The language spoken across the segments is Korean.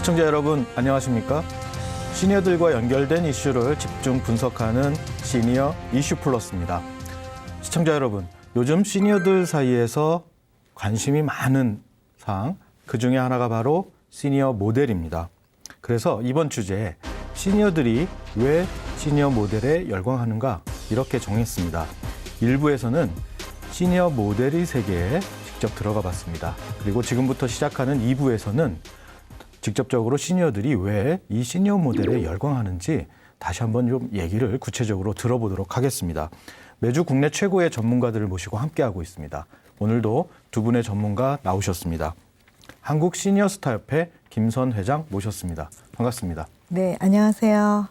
시청자 여러분 안녕하십니까? 시니어들과 연결된 이슈를 집중 분석하는 시니어 이슈 플러스입니다. 시청자 여러분, 요즘 시니어들 사이에서 관심이 많은 사항, 그중에 하나가 바로 시니어 모델입니다. 그래서 이번 주제에 시니어들이 왜 시니어 모델에 열광하는가 이렇게 정했습니다. 1부에서는 시니어 모델의 세계에 직접 들어가 봤습니다. 그리고 지금부터 시작하는 2부에서는 직접적으로 시니어들이 왜 이 시니어 모델에 열광하는지 다시 한번 좀 얘기를 구체적으로 들어보도록 하겠습니다. 매주 국내 최고의 전문가들을 모시고 함께하고 있습니다. 오늘도 두 분의 전문가 나오셨습니다. 한국 시니어스타협회 김선 회장 모셨습니다. 반갑습니다. 네, 안녕하세요.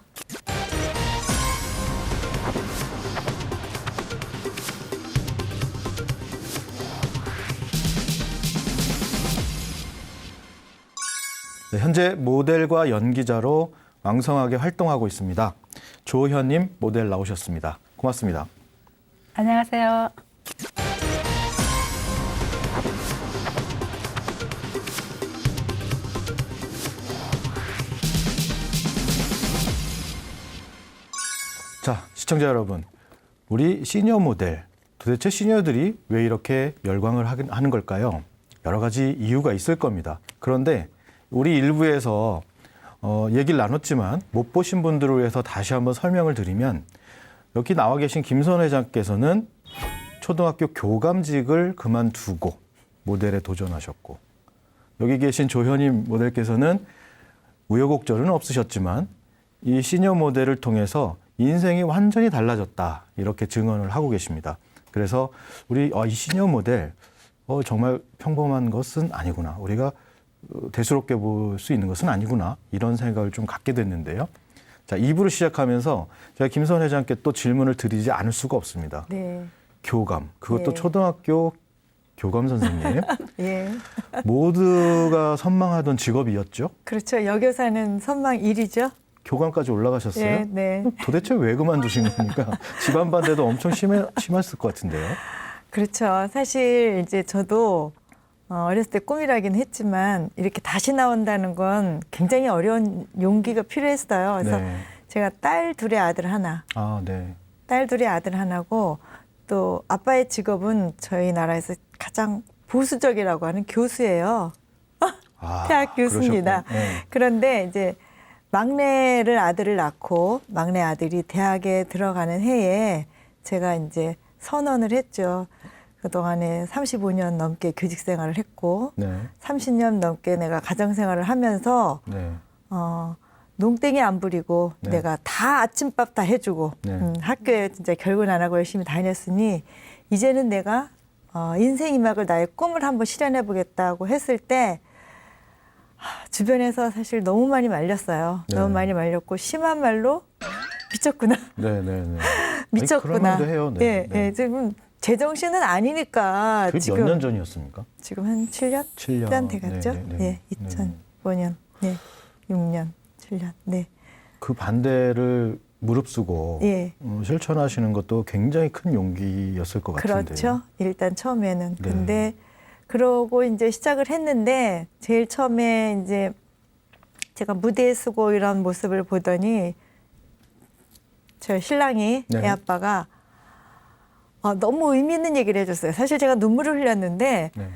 네, 현재 모델과 연기자로 왕성하게 활동하고 있습니다. 조현님 모델 나오셨습니다. 고맙습니다. 안녕하세요. 자, 시청자 여러분, 우리 시니어 모델, 도대체 시니어들이 왜 이렇게 열광을 하는 걸까요? 여러 가지 이유가 있을 겁니다. 그런데 우리 일부에서 얘기를 나눴지만 못 보신 분들을 위해서 다시 한번 설명을 드리면, 여기 나와 계신 김선 회장께서는 초등학교 교감직을 그만두고 모델에 도전하셨고, 여기 계신 조현임 모델께서는 우여곡절은 없으셨지만 이 시니어 모델을 통해서 인생이 완전히 달라졌다 이렇게 증언을 하고 계십니다. 그래서 우리 이 시니어 모델 정말 평범한 것은 아니구나, 우리가 대수롭게 볼 수 있는 것은 아니구나, 이런 생각을 좀 갖게 됐는데요. 자, 2부를 시작하면서 제가 김선 회장께 또 질문을 드리지 않을 수가 없습니다. 네. 교감, 그것도 네. 초등학교 교감 선생님. 예. 모두가 선망하던 직업이었죠. 그렇죠. 여교사는 선망 1위죠. 교감까지 올라가셨어요. 네, 네. 도대체 왜 그만두신 겁니까? 집안 반대도 엄청 심했을 것 같은데요. 그렇죠. 사실 이제 저도 어렸을 때 꿈이라긴 했지만 이렇게 다시 나온다는 건 굉장히 어려운 용기가 필요했어요. 그래서 네. 제가 딸 둘의 아들 하나, 아, 네. 딸 둘의 아들 하나고, 또 아빠의 직업은 저희 나라에서 가장 보수적이라고 하는 교수예요. 대학 교수입니다. 그러셨군요. 네. 그런데 이제 아들을 낳고 막내 아들이 대학에 들어가는 해에 제가 이제 선언을 했죠. 그동안에 35년 넘게 교직 생활을 했고, 네. 30년 넘게 내가 가정 생활을 하면서 네. 농땡이 안 부리고 네. 내가 다 아침밥 다 해주고 네. 학교에 진짜 결근 안 하고 열심히 다녔으니 이제는 내가 인생 이막을 나의 꿈을 한번 실현해 보겠다고 했을 때 주변에서 사실 너무 많이 말렸어요. 네. 너무 많이 말렸고 심한 말로 미쳤구나. 네, 네, 네. 미쳤구나. 아니, 그럴 만도 해요. 네. 예, 네. 예, 지금 제정신은 아니니까 그게 지금 몇 년 전이었습니까? 지금 한 7년? 7년 돼갔죠? 네, 네, 네. 예, 2005년, 네, 6년, 7년, 네. 그 반대를 무릅쓰고 예. 실천하시는 것도 굉장히 큰 용기였을 것 같은데요. 그렇죠. 일단 처음에는. 네. 근데 그러고 이제 시작을 했는데 제일 처음에 이제 제가 무대에 서고 이런 모습을 보더니 저 신랑이 네. 애 아빠가 너무 의미 있는 얘기를 해줬어요. 사실 제가 눈물을 흘렸는데 네.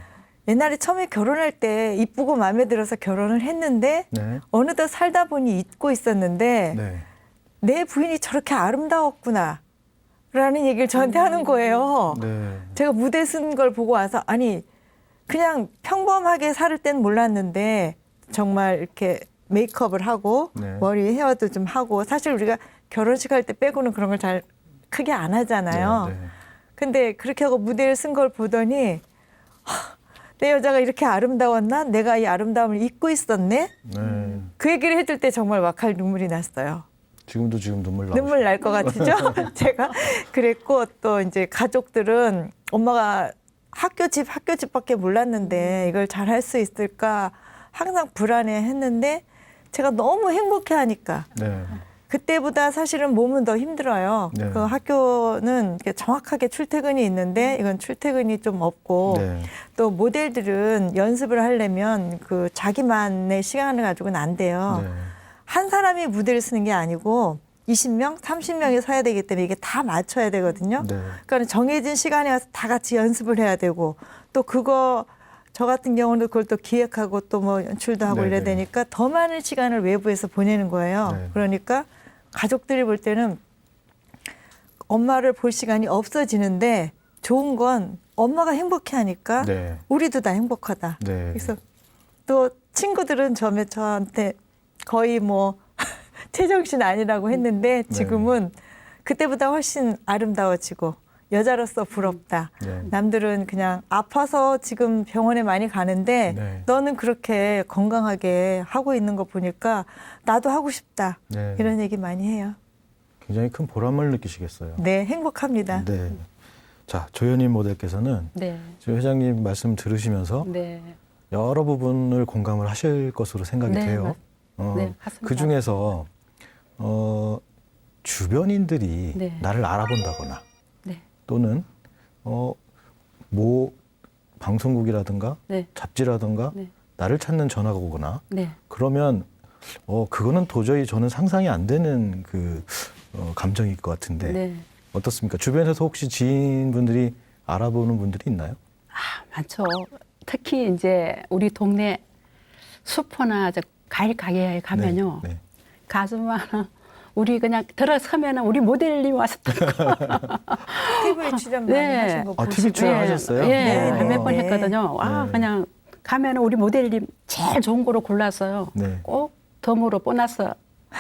옛날에 처음에 결혼할 때 이쁘고 마음에 들어서 결혼을 했는데 네. 어느덧 살다 보니 잊고 있었는데 네. 내 부인이 저렇게 아름다웠구나 라는 얘기를 저한테 하는 거예요. 네. 제가 무대 쓴 걸 보고 와서 아니 그냥 평범하게 살 땐 몰랐는데 정말 이렇게 메이크업을 하고 네. 머리 헤어도 좀 하고, 사실 우리가 결혼식 할 때 빼고는 그런 걸 잘 크게 안 하잖아요. 네, 네. 근데 그렇게 하고 무대를 쓴 걸 보더니 내 여자가 이렇게 아름다웠나? 내가 이 아름다움을 잊고 있었네? 네. 그 얘기를 해줄 때 정말 왁할 눈물이 났어요. 지금도 눈물 나오시죠? 눈물 날 것 같으죠? 제가 그랬고, 또 이제 가족들은 엄마가 학교집밖에 몰랐는데 이걸 잘 할 수 있을까 항상 불안해 했는데 제가 너무 행복해 하니까 네. 그때보다 사실은 몸은 더 힘들어요. 네. 그 학교는 이렇게 정확하게 출퇴근이 있는데 이건 출퇴근이 좀 없고 네. 또 모델들은 연습을 하려면 그 자기만의 시간을 가지고는 안 돼요. 네. 한 사람이 무대를 쓰는 게 아니고 20명, 30명이 서야 되기 때문에 이게 다 맞춰야 되거든요. 네. 그러니까 정해진 시간에 와서 다 같이 연습을 해야 되고 또 그거 저 같은 경우는 그걸 또 기획하고 또 뭐 연출도 하고 네네. 이래야 되니까 더 많은 시간을 외부에서 보내는 거예요. 네. 그러니까 가족들이 볼 때는 엄마를 볼 시간이 없어지는데 좋은 건 엄마가 행복해하니까 네. 우리도 다 행복하다. 네. 그래서 또 친구들은 저한테 거의 뭐 제정신 아니라고 했는데 지금은 그때보다 훨씬 아름다워지고 여자로서 부럽다. 네. 남들은 그냥 아파서 지금 병원에 많이 가는데 네. 너는 그렇게 건강하게 하고 있는 거 보니까 나도 하고 싶다. 네. 이런 얘기 많이 해요. 굉장히 큰 보람을 느끼시겠어요. 네, 행복합니다. 네. 자, 조현인 모델께서는 네. 지금 회장님 말씀 들으시면서 네. 여러 부분을 공감을 하실 것으로 생각이 네, 돼요. 네, 맞습니다. 그 중에서 주변인들이 네. 나를 알아본다거나 네. 또는 뭐 방송국이라든가 네. 잡지라든가 네. 나를 찾는 전화가 오거나 네. 그러면 그거는 도저히 저는 상상이 안 되는 그 감정일 것 같은데 네. 어떻습니까? 주변에서 혹시 지인분들이 알아보는 분들이 있나요? 많죠. 특히 이제 우리 동네 슈퍼나 저 과일 가게에 가면요. 네. 가수만 우리 그냥 들어서면은 우리 모델님 왔었다고. TV에 출연 많이 네. 하신 거 아, 보시고. TV 출연하셨어요? 예, 네, 몇 번 네. 했거든요. 와, 네. 그냥 가면은 우리 모델님 제일 좋은 거로 골랐어요. 네. 꼭 덤으로 보너스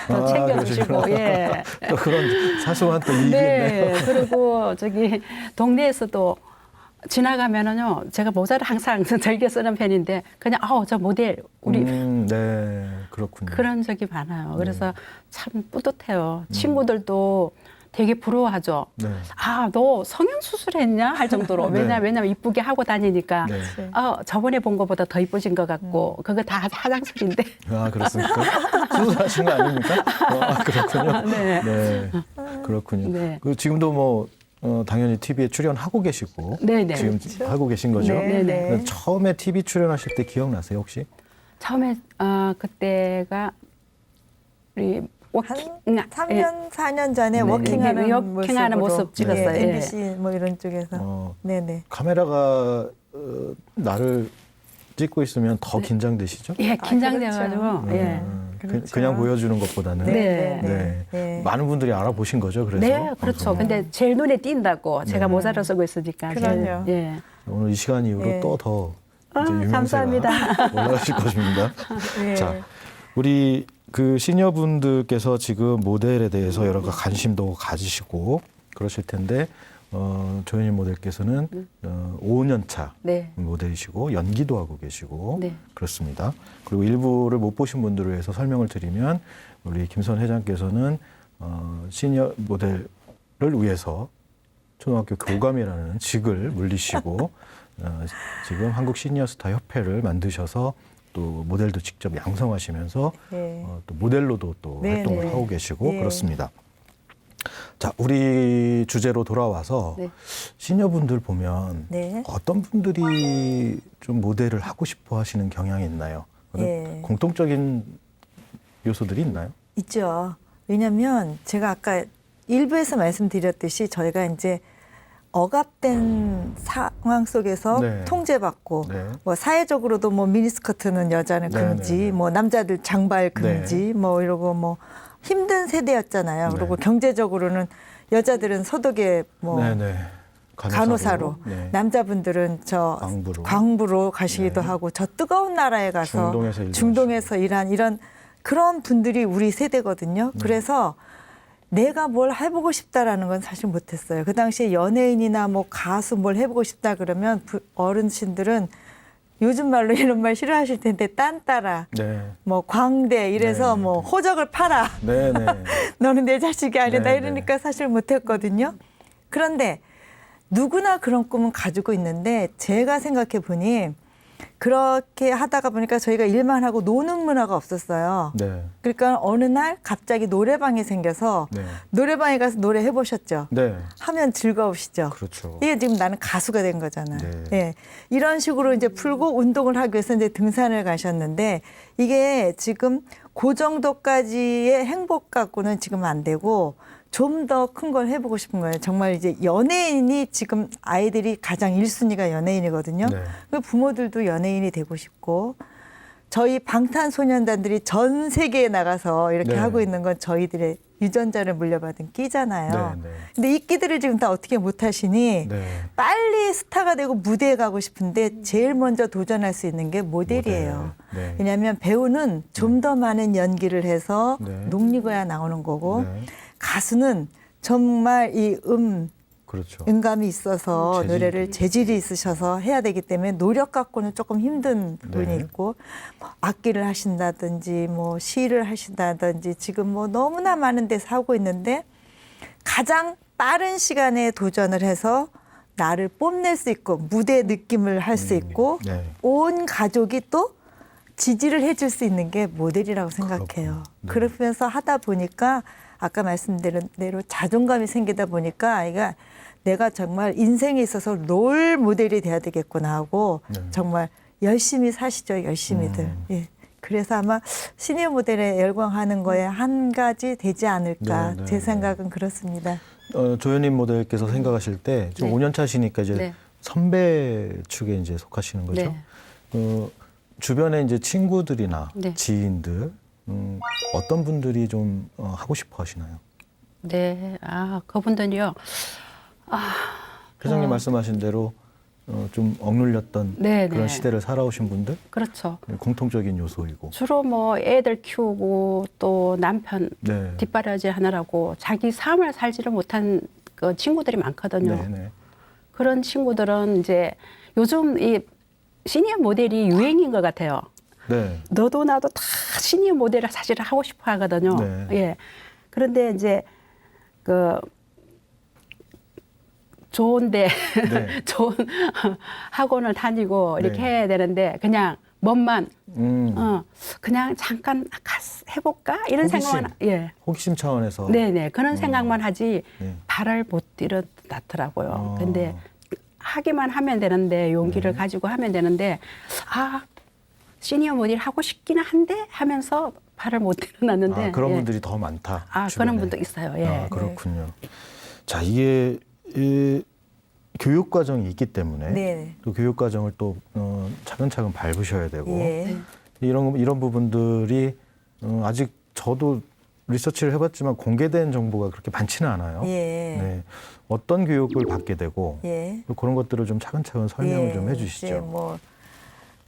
더 챙겨주시고, 그러시구나. 예. 또 그런 사소한 또 이익이 있네요. 네. 그리고 저기 동네에서도 지나가면은요, 제가 모자를 항상 즐겨 쓰는 편인데, 그냥, 저 모델, 우리 네, 그렇군요. 그런 적이 많아요. 그래서 참 뿌듯해요. 친구들도 되게 부러워하죠. 네. 너 성형수술했냐? 할 정도로. 네. 왜냐면 이쁘게 하고 다니니까. 네. 저번에 본 것보다 더 이쁘신 것 같고, 그거 다 화장술인데. 아, 그렇습니까? 수술하신 거 아닙니까? 그렇군요. 네. 네, 그렇군요. 네. 그 지금도 뭐 당연히 TV에 출연하고 계시고 네네. 지금 하고 계신 거죠? 네, 네. 처음에 TV 출연하실 때 기억나세요 혹시? 처음에, 그때가 우리 한 예. 3년, 4년 전에 네. 워킹하는 워킹하는 모습으로. 모습 찍었어요. 예, 예. MBC 뭐 이런 쪽에서. 네네. 카메라가 나를 찍고 있으면 더 긴장되시죠? 예, 긴장돼가지고. 예. 그렇죠. 그냥 보여주는 것보다는 네. 네. 많은 분들이 알아보신 거죠. 그래서 네, 그렇죠. 방송을. 근데 제일 눈에 띈다고 제가 네. 모자를 쓰고 있으니까. 그럼요. 예. 오늘 이 시간 이후로 예. 또 더 이제 유명세가 감사합니다. 올라가실 것입니다. 예. 자, 우리 그 시니어분들께서 지금 모델에 대해서 여러 가지 관심도 가지시고 그러실 텐데 조현인 모델께서는 5년 차 네. 모델이시고 연기도 하고 계시고 네. 그렇습니다. 그리고 일부를 못 보신 분들을 위해서 설명을 드리면 우리 김선 회장께서는 시니어 모델을 위해서 초등학교 교감이라는 직을 물리시고 지금 한국 시니어스타 협회를 만드셔서 또 모델도 직접 양성하시면서 네. 또 모델로도 또 네, 활동을 네. 하고 계시고 네. 그렇습니다. 자, 우리 주제로 돌아와서 네. 시니어분들 보면 네. 어떤 분들이 좀 모델을 하고 싶어 하시는 경향이 있나요? 예. 공통적인 요소들이 있나요? 있죠. 왜냐하면 제가 아까 일부에서 말씀드렸듯이 저희가 이제 억압된 상황 속에서 네. 통제받고 네. 뭐 사회적으로도 뭐 미니스커트는 여자는 네, 금지, 네, 네. 뭐 남자들 장발 금지, 뭐 이러고 뭐 힘든 세대였잖아요. 네. 그리고 경제적으로는 여자들은 소득에 뭐 네네. 간호사로, 네. 남자분들은 저 광부로. 가시기도 네. 하고 저 뜨거운 나라에 가서 중동에서 일도 일한 이런 그런 분들이 우리 세대거든요. 그래서 내가 뭘 해보고 싶다라는 건 사실 못했어요. 그 당시에 연예인이나 뭐 가수 뭘 해보고 싶다 그러면 어르신들은 요즘 말로 이런 말 싫어하실 텐데 딴따라, 네. 뭐 광대 이래서 네, 뭐 호적을 팔아. 네네. 너는 내 자식이 아니다 네, 이러니까 사실 못했거든요. 그런데 누구나 그런 꿈은 가지고 있는데 제가 생각해 보니 그렇게 하다가 보니까 저희가 일만 하고 노는 문화가 없었어요. 네. 그러니까 어느 날 갑자기 노래방이 생겨서 네. 노래방에 가서 노래 해보셨죠? 네. 하면 즐거우시죠? 그렇죠. 이게 지금 나는 가수가 된 거잖아요. 네. 예. 이런 식으로 이제 풀고 운동을 하기 위해서 이제 등산을 가셨는데 이게 지금 그 정도까지의 행복 갖고는 지금 안 되고 좀 더 큰 걸 해보고 싶은 거예요. 정말 이제 연예인이 지금 아이들이 가장 1순위가 연예인이거든요. 네. 그 부모들도 연예인이 되고 싶고 저희 방탄소년단들이 전 세계에 나가서 이렇게 네. 하고 있는 건 저희들의 유전자를 물려받은 끼잖아요. 네, 네. 근데 이 끼들을 지금 다 어떻게 못 하시니 네. 빨리 스타가 되고 무대에 가고 싶은데 제일 먼저 도전할 수 있는 게 모델이에요. 모델. 네. 왜냐하면 배우는 좀 더 많은 연기를 해서 네. 녹리고야 나오는 거고 네. 가수는 정말 이 그렇죠. 음감이 있어서 재질이. 노래를 재질이 있으셔서 해야 되기 때문에 노력 갖고는 조금 힘든 부분이 네. 있고 뭐 악기를 하신다든지 뭐 시를 하신다든지 지금 뭐 너무나 많은 데서 하고 있는데 가장 빠른 시간에 도전을 해서 나를 뽐낼 수 있고 무대 느낌을 할 수 있고 네. 온 가족이 또 지지를 해줄 수 있는 게 모델이라고 생각해요. 그렇군요. 네. 그러면서 하다 보니까 아까 말씀드린 대로 자존감이 생기다 보니까 아이가 내가 정말 인생에 있어서 롤 모델이 돼야 되겠구나 하고 네. 정말 열심히 사시죠, 열심히들. 예. 그래서 아마 시니어 모델에 열광하는 거에 한 가지 되지 않을까 네, 네, 제 네. 생각은 그렇습니다. 조현님 모델께서 생각하실 때 지금 네. 5년 차시니까 이제 네. 선배 축에 이제 속하시는 거죠. 네. 주변에 이제 친구들이나 네. 지인들 어떤 분들이 좀 하고 싶어 하시나요? 네. 그분들이요. 회장님 말씀하신 대로 좀 억눌렸던 네, 그런 네. 시대를 살아오신 분들 그렇죠. 공통적인 요소이고. 주로 뭐 애들 키우고 또 남편 네. 뒷바라지 하느라고 자기 삶을 살지를 못한 그 친구들이 많거든요. 네, 네. 그런 친구들은 이제 요즘 이 시니어 모델이 유행인 것 같아요. 네. 너도 나도 다 시니어 모델을 사실 하고 싶어 하거든요. 네. 예. 그런데 이제 그 좋은데 네. 좋은 학원을 다니고 이렇게 네. 해야 되는데 그냥 멋만 그냥 잠깐 해볼까 이런 호기심. 생각만 호기심 차원에서. 네네 그런 생각만 하지 네. 발을 못 들여놨더라고요. 어. 근데 하기만 하면 되는데 용기를 네. 가지고 하면 되는데 시니어 모델 하고 싶기는 한데 하면서 발을 못 들여놨는데 그런 예. 분들이 더 많다. 그런 주변에. 분도 있어요. 예. 그렇군요. 자, 이게 교육 과정이 있기 때문에 네. 또 교육 과정을 또 차근차근 밟으셔야 되고 예. 이런 부분들이 아직 저도 리서치를 해봤지만 공개된 정보가 그렇게 많지는 않아요. 예. 네. 어떤 교육을 받게 되고 예. 또 그런 것들을 좀 차근차근 설명을 예, 좀 이제 해주시죠. 뭐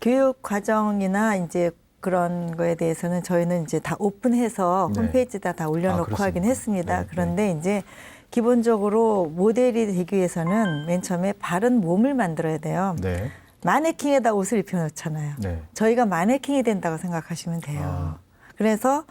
교육 과정이나 이제 그런 거에 대해서는 저희는 이제 다 오픈해서 네. 홈페이지에다 다 올려놓고 그렇습니까? 하긴 했습니다. 네, 그런데 이제 기본적으로 모델이 되기 위해서는 맨 처음에 바른 몸을 만들어야 돼요. 네. 마네킹에다 옷을 입혀놓잖아요. 네. 저희가 마네킹이 된다고 생각하시면 돼요. 아. 그래서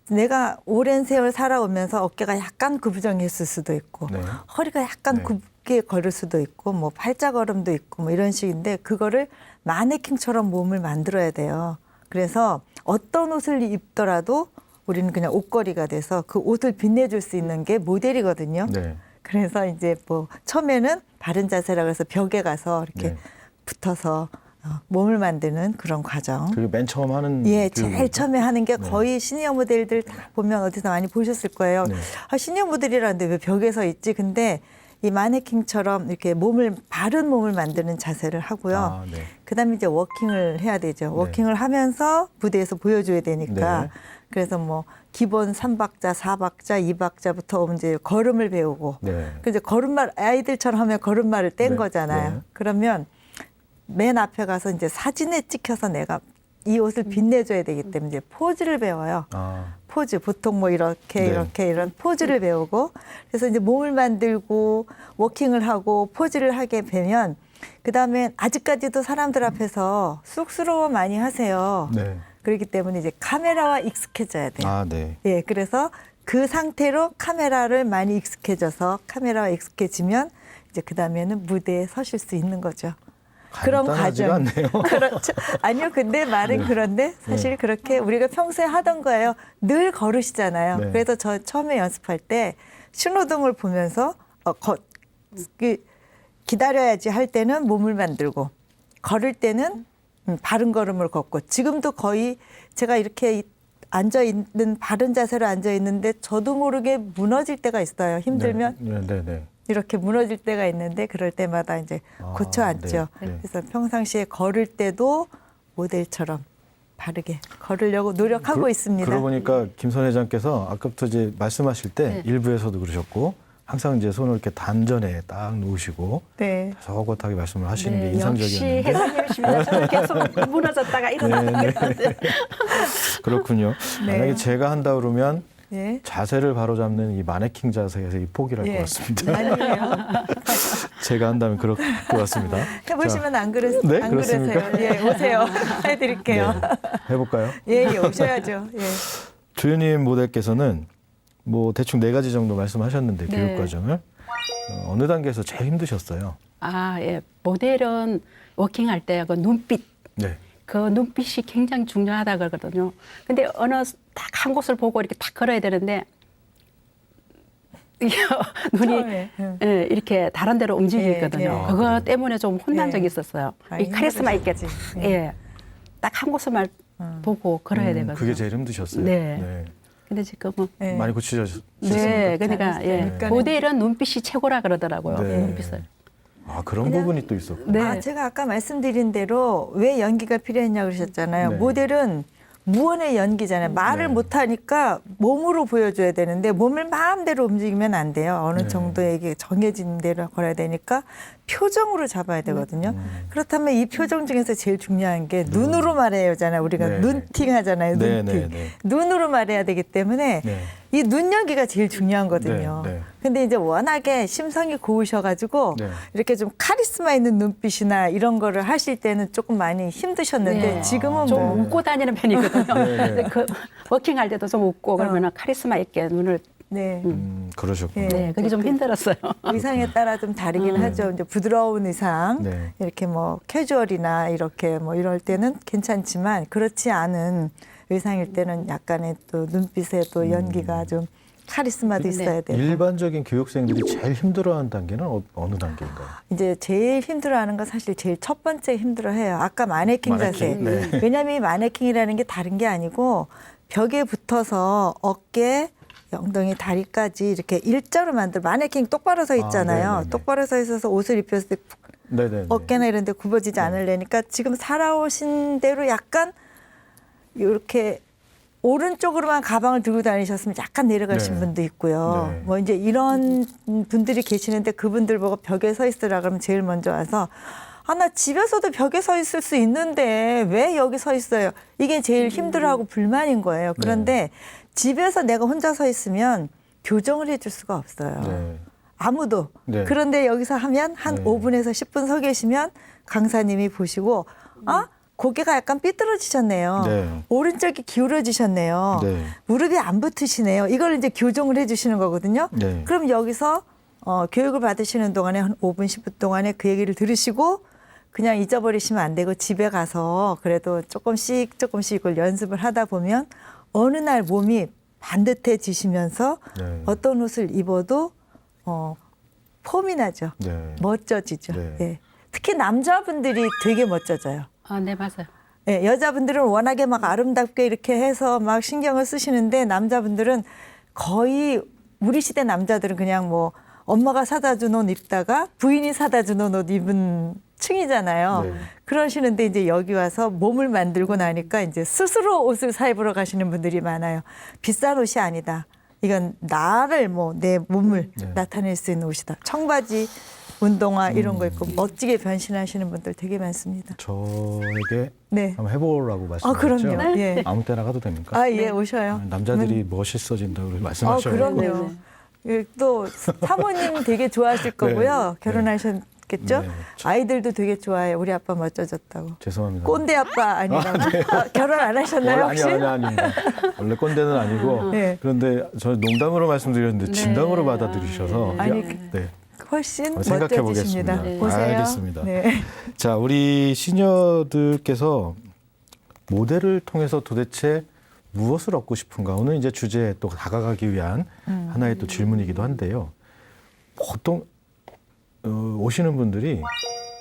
내가 오랜 세월 살아오면서 어깨가 약간 구부정했을 수도 있고 네. 허리가 약간 네. 굽게 걸을 수도 있고 뭐 팔자걸음도 있고 뭐 이런 식인데 그거를 마네킹처럼 몸을 만들어야 돼요. 그래서 어떤 옷을 입더라도 우리는 그냥 옷걸이가 돼서 그 옷을 빛내줄 수 있는 게 모델이거든요. 네. 그래서 이제 뭐 처음에는 바른 자세라 그래서 벽에 가서 이렇게 네. 붙어서 몸을 만드는 그런 과정. 그게 맨 처음 하는 예, 제일 교육이죠? 처음에 하는 게 네. 거의 시니어 모델들 다 보면 어디서 많이 보셨을 거예요. 네. 시니어 모델이라는데 왜 벽에 서 있지? 근데 이 마네킹처럼 이렇게 바른 몸을 만드는 자세를 하고요. 네. 그다음에 이제 워킹을 해야 되죠. 워킹을 하면서 무대에서 보여줘야 되니까. 네. 그래서 뭐 기본 3박자, 4박자, 2박자부터 이제 걸음을 배우고. 네. 이제 걸음말 아이들처럼 하면 걸음말을 뗀 네. 거잖아요. 네. 그러면 맨 앞에 가서 이제 사진에 찍혀서 내가 이 옷을 빛내줘야 되기 때문에 이제 포즈를 배워요. 포즈 보통 뭐 이렇게 네. 이렇게 이런 포즈를 배우고 그래서 이제 몸을 만들고 워킹을 하고 포즈를 하게 되면 그다음에 아직까지도 사람들 앞에서 쑥스러워 많이 하세요. 네. 그렇기 때문에 이제 카메라와 익숙해져야 돼요. 네. 예, 그래서 그 상태로 카메라를 많이 익숙해져서 카메라와 익숙해지면 이제 그다음에는 무대에 서실 수 있는 거죠. 그런 간단하지가 과정. 않네요. 그렇죠. 아니요, 근데 말은 그런데 사실 그렇게 우리가 평소에 하던 거예요. 늘 걸으시잖아요. 네. 그래서 저 처음에 연습할 때 신호등을 보면서 기다려야지 할 때는 몸을 만들고 걸을 때는 바른 걸음을 걷고 지금도 거의 제가 이렇게 앉아 있는 바른 자세로 앉아 있는데 저도 모르게 무너질 때가 있어요. 힘들면 네. 이렇게 무너질 때가 있는데 그럴 때마다 이제 고쳐 앉죠. 네. 그래서 평상시에 걸을 때도 모델처럼 바르게 걸으려고 노력하고 있습니다. 그러고 보니까 김선 회장께서 아까부터 이제 말씀하실 때 네. 일부에서도 그러셨고 항상 이제 손을 이렇게 단전에 딱 놓으시고 네. 저곳하게 말씀을 하시는 게 네, 역시 인상적이었는데 회장님이십니다. 저는 계속 무너졌다가 일어났다가 네. 그러는데. 그렇군요. 네. 만약에 제가 한다 그러면 예. 자세를 바로잡는 이 마네킹 자세에서 이 포기를 할 것 같습니다. 아니에요. 제가 한다면 그럴 것 같습니다. 해보시면 안 그러세요? 네, 안 그렇습니까? 그러세요? 예, 오세요. 해드릴게요. 네, 해볼까요? 예, 예, 오셔야죠. 예. 조현님 모델께서는 뭐 대충 4가지 정도 말씀하셨는데 네. 교육 과정을 어느 단계에서 제일 힘드셨어요? 아, 예. 모델은 워킹할 때 그 눈빛, 네. 그 눈빛이 굉장히 중요하다 그러거든요. 근데 어느 딱 한 곳을 보고 이렇게 딱 걸어야 되는데 이게 눈이 처음에, 예, 이렇게 다른 데로 움직이거든요. 예, 예. 그거 그래요? 때문에 좀 혼난 예. 적이 있었어요. 아, 이 카리스마 있게 힘들으셨지. 예. 딱 한 곳을만 보고 걸어야 되거든요. 그게 제일 힘드셨어요. 네. 근데 지금은 예. 많이 고치셨습니까? 네, 그러니까 예. 잘하셨어요. 모델은 눈빛이 최고라 그러더라고요. 네. 눈빛을. 아, 그런 그냥- 부분이 또 있었고. 네. 아, 제가 아까 말씀드린 대로 왜 연기가 필요했냐고 그러셨잖아요. 네. 모델은 무언의 연기잖아요. 말을 네. 못하니까 몸으로 보여줘야 되는데 몸을 마음대로 움직이면 안 돼요. 어느 네. 정도의 이게 정해진 대로 걸어야 되니까 표정으로 잡아야 되거든요. 그렇다면 이 표정 중에서 제일 중요한 게 눈으로 말해야잖아요. 우리가 네. 눈팅 하잖아요. 네, 눈팅. 네, 네. 눈으로 말해야 되기 때문에 네. 이 눈 연기가 제일 중요한 거거든요. 네, 네. 근데 이제 워낙에 심성이 고우셔가지고 네. 이렇게 좀 카리스마 있는 눈빛이나 이런 거를 하실 때는 조금 많이 힘드셨는데 네. 지금은 좀 뭐 웃고 다니는 편이거든요. 네, 네. 근데 그 워킹할 때도 좀 웃고 그러면 카리스마 있게 눈을 네. 그러셨군요. 네. 네, 그게 좀 힘들었어요. 의상에 따라 좀 다르긴 하죠. 이제 부드러운 의상, 네. 이렇게 뭐 캐주얼이나 이렇게 뭐 이럴 때는 괜찮지만 그렇지 않은 의상일 때는 약간의 또 눈빛에 또 연기가 좀 카리스마도 네. 있어야 돼요. 일반적인 교육생들이 제일 힘들어하는 단계는 어느 단계인가요? 이제 제일 힘들어하는 건 사실 제일 첫 번째 힘들어해요. 아까 마네킹 자세. 마네킹, 네. 왜냐하면 이 마네킹이라는 게 다른 게 아니고 벽에 붙어서 어깨, 엉덩이, 다리까지 이렇게 일자로 만들. 마네킹 똑바로 서 있잖아요. 네네네. 똑바로 서 있어서 옷을 입혔을 때 네네. 어깨나 이런 데 굽어지지 않으려니까 지금 살아오신 대로 약간 이렇게 오른쪽으로만 가방을 들고 다니셨으면 약간 내려가신 네. 분도 있고요. 네. 뭐 이제 이런 분들이 계시는데 그분들 보고 벽에 서 있으라 그러면 제일 먼저 와서 아, 나 집에서도 벽에 서 있을 수 있는데 왜 여기 서 있어요? 이게 제일 힘들어하고 불만인 거예요. 그런데 집에서 내가 혼자 서 있으면 교정을 해줄 수가 없어요. 네. 아무도. 네. 그런데 여기서 하면 한 네. 5분에서 10분 서 계시면 강사님이 보시고 아 고개가 약간 삐뚤어지셨네요. 네. 오른쪽이 기울어지셨네요. 네. 무릎이 안 붙으시네요. 이걸 이제 교정을 해주시는 거거든요. 네. 그럼 여기서 교육을 받으시는 동안에 한 5분, 10분 동안에 그 얘기를 들으시고 그냥 잊어버리시면 안 되고 집에 가서 그래도 조금씩 이걸 연습을 하다 보면 어느 날 몸이 반듯해지시면서 네. 어떤 옷을 입어도 폼이 나죠. 네. 멋져지죠. 네. 예. 특히 남자분들이 되게 멋져져요. 아, 네, 맞아요. 예, 여자분들은 워낙에 막 아름답게 이렇게 해서 막 신경을 쓰시는데 남자분들은 거의 우리 시대 남자들은 그냥 뭐 엄마가 사다 준 옷 입다가 부인이 사다 준 옷 입은 층이잖아요. 네. 그러시는데 이제 여기 와서 몸을 만들고 나니까 이제 스스로 옷을 사 입으러 가시는 분들이 많아요. 비싼 옷이 아니다. 이건 나를 뭐 내 몸을 네. 나타낼 수 있는 옷이다. 청바지, 운동화 이런 거 입고 멋지게 변신하시는 분들 되게 많습니다. 저에게 네. 한번 해보라고 아, 말씀하셨죠? 그럼요. 예. 아무 때나 가도 됩니까? 아, 예, 오셔요. 남자들이 멋있어진다고 아, 말씀하셨고. 그럼요. 예, 또 사모님 되게 좋아하실 거고요. 네. 결혼하셨겠죠? 네. 아이들도 되게 좋아해요. 우리 아빠 멋져졌다고. 죄송합니다. 꼰대 아빠 아니라고. 아, 결혼 안 하셨나요 혹시? 아닙니다. 원래 꼰대는 아니고 네. 그런데 저는 농담으로 말씀드렸는데 진담으로 받아들이셔서 아니, 네. 훨씬 생각해 멋져지십니다. 보겠습니다. 보세요. 알겠습니다. 네. 자, 우리 시니어들께서 모델을 통해서 도대체 무엇을 얻고 싶은가? 오늘 이제 주제에 또 다가가기 위한 하나의 또 질문이기도 한데요. 보통 오시는 분들이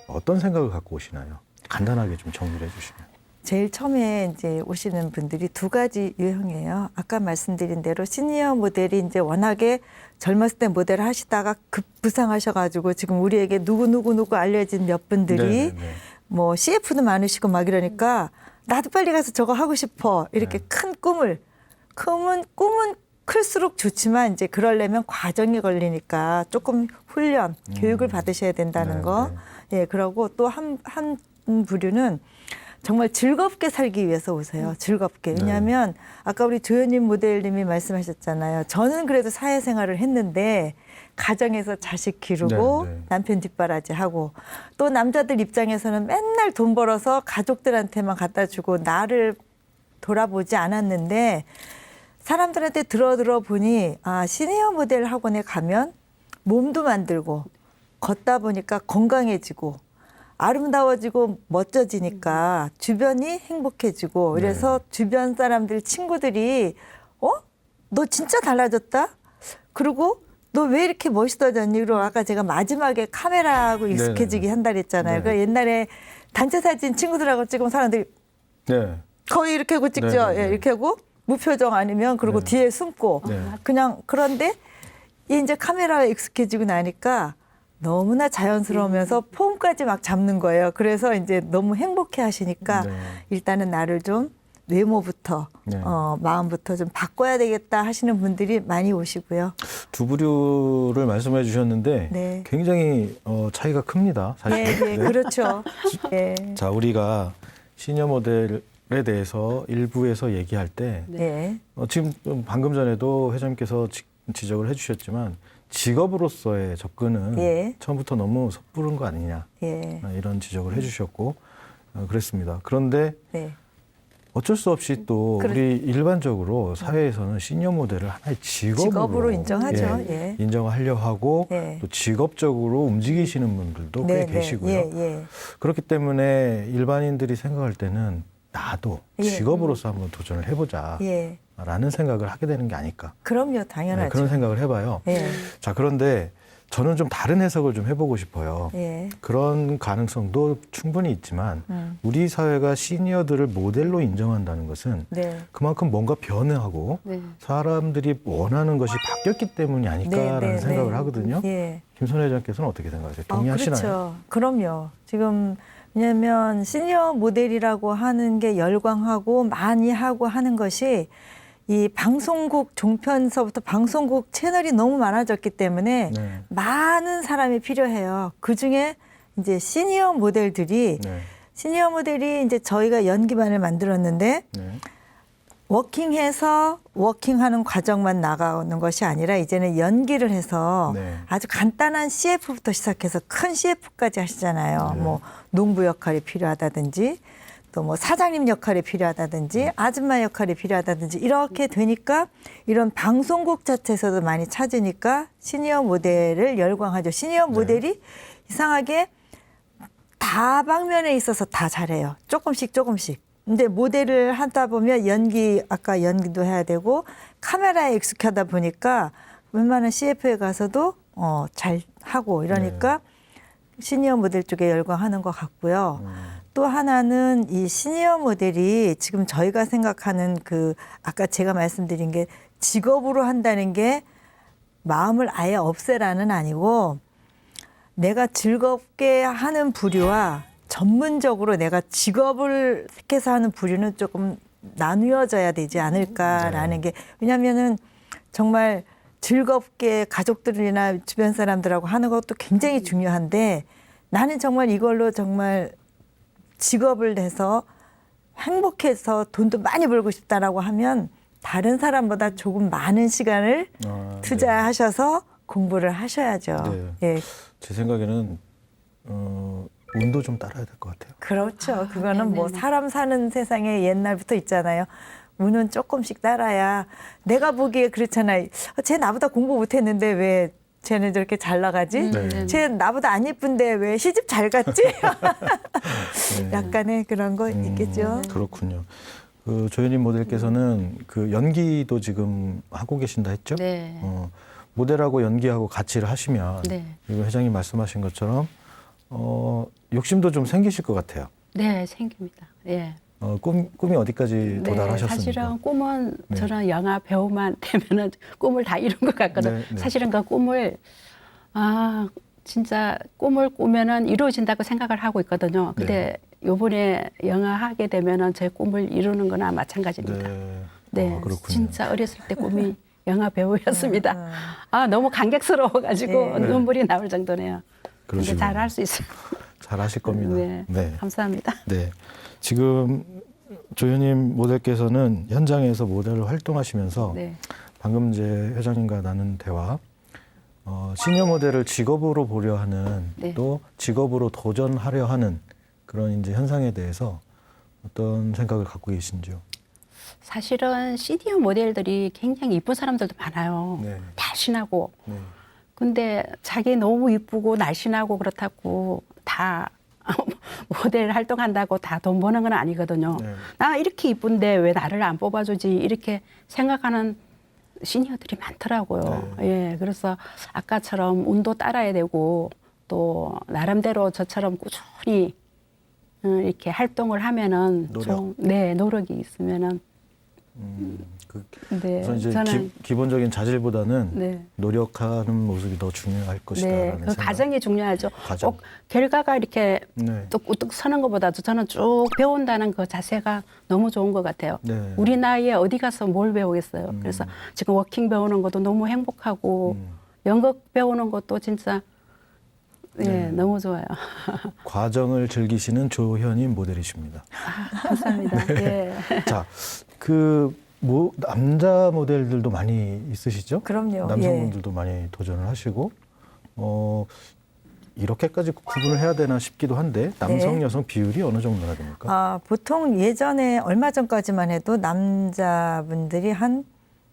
어떤 생각을 갖고 오시나요? 간단하게 좀 정리를 해주시면. 제일 처음에 이제 오시는 분들이 두 가지 유형이에요. 아까 말씀드린 대로 시니어 모델이 이제 워낙에 젊었을 때 모델을 하시다가 급부상하셔가지고 지금 우리에게 누구 알려진 몇 분들이 네네네. 뭐 CF도 많으시고 막 이러니까 나도 빨리 가서 저거 하고 싶어. 이렇게 네. 큰 꿈은 클수록 좋지만 이제 그러려면 과정이 걸리니까 조금 훈련, 교육을 받으셔야 된다는 네, 거. 네. 예, 그러고 또 한 부류는 정말 즐겁게 살기 위해서 오세요. 즐겁게. 왜냐하면 아까 우리 조현님 모델님이 말씀하셨잖아요. 저는 그래도 사회생활을 했는데 가정에서 자식 기르고 네, 네. 남편 뒷바라지하고 또 남자들 입장에서는 맨날 돈 벌어서 가족들한테만 갖다 주고 나를 돌아보지 않았는데 사람들한테 들어보니 아 시니어 모델 학원에 가면 몸도 만들고 걷다 보니까 건강해지고 아름다워지고 멋져지니까 주변이 행복해지고 그래서 주변 사람들 친구들이 너 진짜 달라졌다? 그리고 너 왜 이렇게 멋있어졌니? 그리고 아까 제가 마지막에 카메라하고 익숙해지게 한다 그랬잖아요. 네. 그러니까 옛날에 단체 사진 친구들하고 찍으면 사람들이 네. 거의 이렇게 하고 찍죠. 네, 네, 네. 예, 이렇게 하고 무표정 아니면 그리고 네. 뒤에 숨고 네. 그냥 그런데 이제 카메라에 익숙해지고 나니까 너무나 자연스러우면서 폼까지 막 잡는 거예요. 그래서 이제 너무 행복해 하시니까 네. 일단은 나를 좀 외모부터 네. 마음부터 좀 바꿔야 되겠다 하시는 분들이 많이 오시고요. 두 부류를 말씀해 주셨는데 네. 굉장히 차이가 큽니다. 사실. 예, 그렇죠. 예. 자, 우리가 시니어 모델에 대해서 일부에서 얘기할 때 네. 지금 방금 전에도 회장님께서 지적을 해주셨지만 직업으로서의 접근은 예. 처음부터 너무 섣부른 거 아니냐 예. 이런 지적을 해주셨고 그랬습니다. 그런데 네. 어쩔 수 없이 또 우리 일반적으로 사회에서는 시니어 모델을 하나의 직업으로 인정하죠. 예. 인정하려 하고 네. 또 직업적으로 움직이시는 분들도 꽤 계시고요. 예. 그렇기 때문에 일반인들이 생각할 때는 나도 예. 직업으로서 한번 도전을 해보자 예. 라는 생각을 하게 되는 게 아닐까. 그럼요, 당연하죠. 그런 생각을 해봐요. 예. 자, 그런데 저는 좀 다른 해석을 좀 해보고 싶어요. 예. 그런 가능성도 충분히 있지만 우리 사회가 시니어들을 모델로 인정한다는 것은 네. 그만큼 뭔가 변화하고 네. 사람들이 원하는 것이 바뀌었기 때문이 아닐까라는 생각을 하거든요. 예. 김선혜 회장께서는 어떻게 생각하세요? 동의하시나요? 그렇죠. 그럼요. 지금 왜냐하면 시니어 모델이라고 하는 게 열광하고 많이 하고 하는 것이 이 방송국 종편서부터 방송국 채널이 너무 많아졌기 때문에 네. 많은 사람이 필요해요. 그 중에 이제 시니어 모델이 이제 저희가 연기반을 만들었는데 네. 워킹하는 과정만 나가는 것이 아니라 이제는 연기를 해서 네. 아주 간단한 CF부터 시작해서 큰 CF까지 하시잖아요. 네. 뭐 농부 역할이 필요하다든지 또 뭐 사장님 역할이 필요하다든지 아줌마 역할이 필요하다든지 이렇게 되니까 이런 방송국 자체에서도 많이 찾으니까 시니어 모델을 열광하죠. 시니어 모델이 이상하게 다방면에 있어서 다 잘해요. 조금씩. 근데 모델을 하다 보면 아까 연기도 해야 되고 카메라에 익숙하다 보니까 웬만한 CF에 가서도 잘 하고 이러니까 시니어 모델 쪽에 열광하는 것 같고요. 또 하나는 이 시니어 모델이 지금 저희가 생각하는 아까 제가 말씀드린 게 직업으로 한다는 게 마음을 아예 없애라는 아니고 내가 즐겁게 하는 부류와 전문적으로 내가 직업을 택해서 하는 부류는 조금 나누어져야 되지 않을까라는 게 왜냐하면은 정말 즐겁게 가족들이나 주변 사람들하고 하는 것도 굉장히 중요한데 나는 정말 이걸로 정말 직업을 내서 행복해서 돈도 많이 벌고 싶다라고 하면 다른 사람보다 조금 많은 시간을 투자하셔서 공부를 하셔야죠. 네. 예. 제 생각에는 운도 좀 따라야 될 것 같아요. 그렇죠. 그거는 뭐 네네네. 사람 사는 세상에 옛날부터 있잖아요. 운은 조금씩 따라야 내가 보기에 그렇잖아요. 쟤 나보다 공부 못했는데 왜 쟤는 저렇게 잘 나가지? 네. 쟤 나보다 안 예쁜데 왜 시집 잘 갔지? 네. 약간의 그런 거 있겠죠. 그렇군요. 그 조현인 모델께서는 그 연기도 지금 하고 계신다 했죠? 네. 모델하고 연기하고 같이 하시면 네. 이거 회장님 말씀하신 것처럼 욕심도 좀 생기실 것 같아요. 네, 생깁니다. 예. 꿈이 어디까지 네, 도달하셨습니까? 사실은 꿈은 네. 저는 영화 배우만 되면은 꿈을 다 이룬 것 같거든요. 네, 네. 사실은 그 꿈을 진짜 꿈을 꾸면은 이루어진다고 생각을 하고 있거든요. 근데 요번에 영화 하게 되면은 제 꿈을 이루는 거나 마찬가지입니다. 네. 네, 그렇군요. 진짜 어렸을 때 꿈이 영화 배우였습니다. 너무 감격스러워가지고 네. 눈물이 나올 정도네요. 근데 그러시군요. 잘 할 수 있어요. 잘 하실 겁니다. 네, 감사합니다. 네. 지금 조현님 모델께서는 현장에서 모델로 활동하시면서 네. 방금 이제 회장님과 나눈 대화, 시니어 모델을 직업으로 보려 하는 네. 또 직업으로 도전하려 하는 그런 이제 현상에 대해서 어떤 생각을 갖고 계신지요? 사실은 시니어 모델들이 굉장히 이쁜 사람들도 많아요. 네. 날씬하고. 네. 근데 자기 너무 이쁘고 날씬하고 그렇다고 다 모델 활동한다고 다 돈 버는 건 아니거든요. 네. 나 이렇게 이쁜데 왜 나를 안 뽑아주지 이렇게 생각하는 시니어들이 많더라고요. 예, 그래서 아까처럼 운도 따라야 되고 또 나름대로 저처럼 꾸준히 이렇게 활동을 하면은 노력. 네, 노력이 있으면은 네, 그래서 이제 저는 기본적인 자질보다는 네. 노력하는 모습이 더 중요할 것이다라는 네, 그 생각. 과정이 중요하죠. 과정. 꼭 결과가 이렇게 네. 뚝뚝 서는 것보다도 저는 쭉 배운다는 그 자세가 너무 좋은 것 같아요. 네. 우리 나이에 어디 가서 뭘 배우겠어요. 그래서 지금 워킹 배우는 것도 너무 행복하고 연극 배우는 것도 진짜 예, 너무 좋아요. 과정을 즐기시는 조현인 모델이십니다. 감사합니다. 예. 자, 남자 모델들도 많이 있으시죠? 그럼요. 남성분들도 많이 도전을 하시고, 이렇게까지 구분을 해야 되나 싶기도 한데, 남성, 네. 여성 비율이 어느 정도나 됩니까? 보통 예전에 얼마 전까지만 해도 남자분들이 한